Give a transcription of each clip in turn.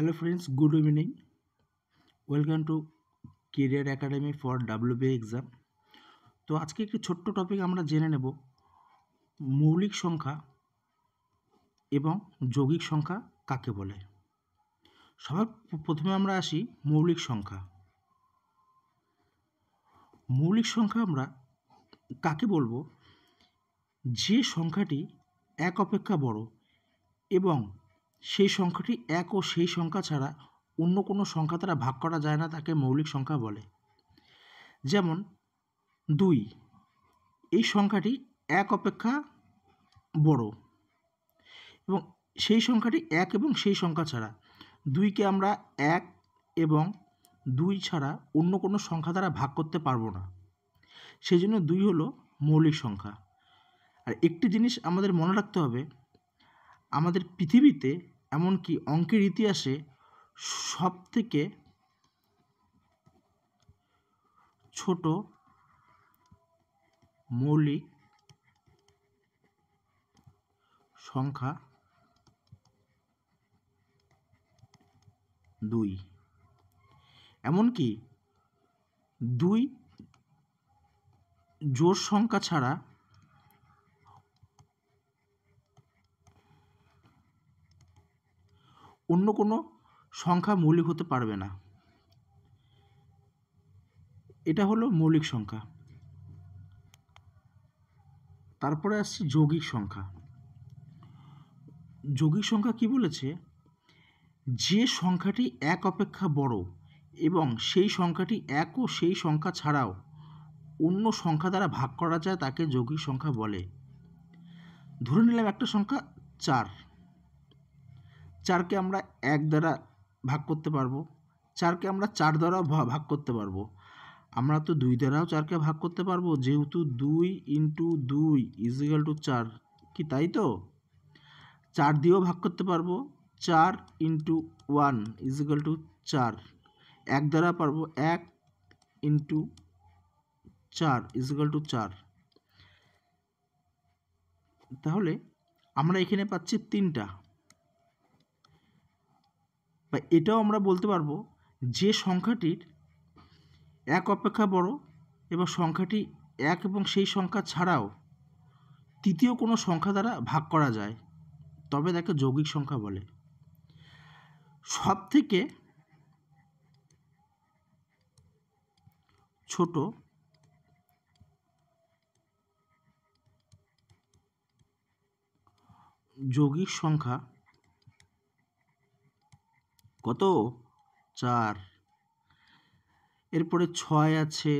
Hello friends, good evening. Welcome to Career Academy for WBA exam. তো আজকে একটি ছোট্ট টপিক আমরা জেনে নেব মৌলিক সংখ্যা এবং যৌগিক সংখ্যা কাকে বলে। সবার প্রথমে আমরা আসি মৌলিক সংখ্যা। মৌলিক সংখ্যা আমরা কাকে বলবো? যে সংখ্যাটি এক অপেক্ষা বড় এবং সেই সংখ্যাটি এক ও সেই সংখ্যা ছাড়া অন্য কোনো সংখ্যা দ্বারা ভাগ করা যায় না, তাকে মৌলিক সংখ্যা বলে। যেমন 2, এই সংখ্যাটি এক অপেক্ষা বড় এবং সেই সংখ্যাটি এক এবং সেই সংখ্যা ছাড়া। 2কে আমরা 1 এবং 2 ছাড়া অন্য কোনো সংখ্যা দ্বারা ভাগ করতে পারবো না, সেই জন্য 2 হলো মৌলিক সংখ্যা। আর একটি জিনিস আমাদের মনে রাখতে হবে, আমাদের পৃথিবীতে এমনকি অঙ্কের ইতিহাসে সবথেকে ছোট মৌলিক সংখ্যা 2। এমনকি 2 জোড় সংখ্যা ছাড়া অন্য কোনো সংখ্যা মৌলিক হতে পারবে না। এটা হলো মৌলিক সংখ্যা। তারপরে আসছে যৌগিক সংখ্যা। যৌগিক সংখ্যা কি বলেছে? যে সংখ্যাটি এক অপেক্ষা বড় এবং সেই সংখ্যাটি এক ও সেই সংখ্যা ছাড়াও অন্য সংখ্যা দ্বারা ভাগ করা যায়, তাকে যৌগিক সংখ্যা বলে। ধরে নিলাম একটা সংখ্যা 4। 4কে আমরা 1 দ্বারা ভাগ করতে পারবো, 4কে আমরা 4 দ্বারাও ভাগ করতে পারবো, আমরা তো 2 দ্বারাও 4কে ভাগ করতে পারবো, যেহেতু 2 × 2 = 4, কি তাই তো? 4 দিয়েও ভাগ করতে পারবো, 4 × 1 = 4, 1 দ্বারা পারবো 1 × 4 = 4। তাহলে আমরা এখানে পাচ্ছি 3টা। বা এটাও আমরা বলতে পারবো যে সংখ্যাটির এক অপেক্ষা বড় এবং সংখ্যাটি এক এবং সেই সংখ্যা ছাড়াও তৃতীয় কোনো সংখ্যা দ্বারা ভাগ করা যায়, তবে তাকে যৌগিক সংখ্যা বলে। সবথেকে ছোট যৌগিক সংখ্যা কত? 4। এরপরে 6 আছে,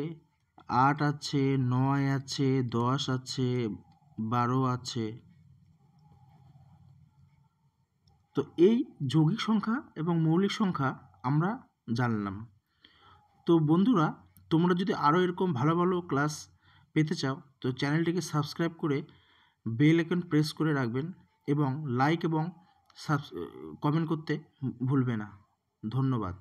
8 আছে, 9 আছে, 10 আছে, 12 আছে। তো এই যৌগিক সংখ্যা এবং মৌলিক সংখ্যা আমরা জানলাম। তো বন্ধুরা, তোমরা যদি আরও এরকম ভালো ভালো ক্লাস পেতে চাও তো চ্যানেলটিকে সাবস্ক্রাইব করে বেল আইকন প্রেস করে রাখবেন এবং লাইক এবং কমেন্ট করতে ভুলবে না। ধন্যবাদ।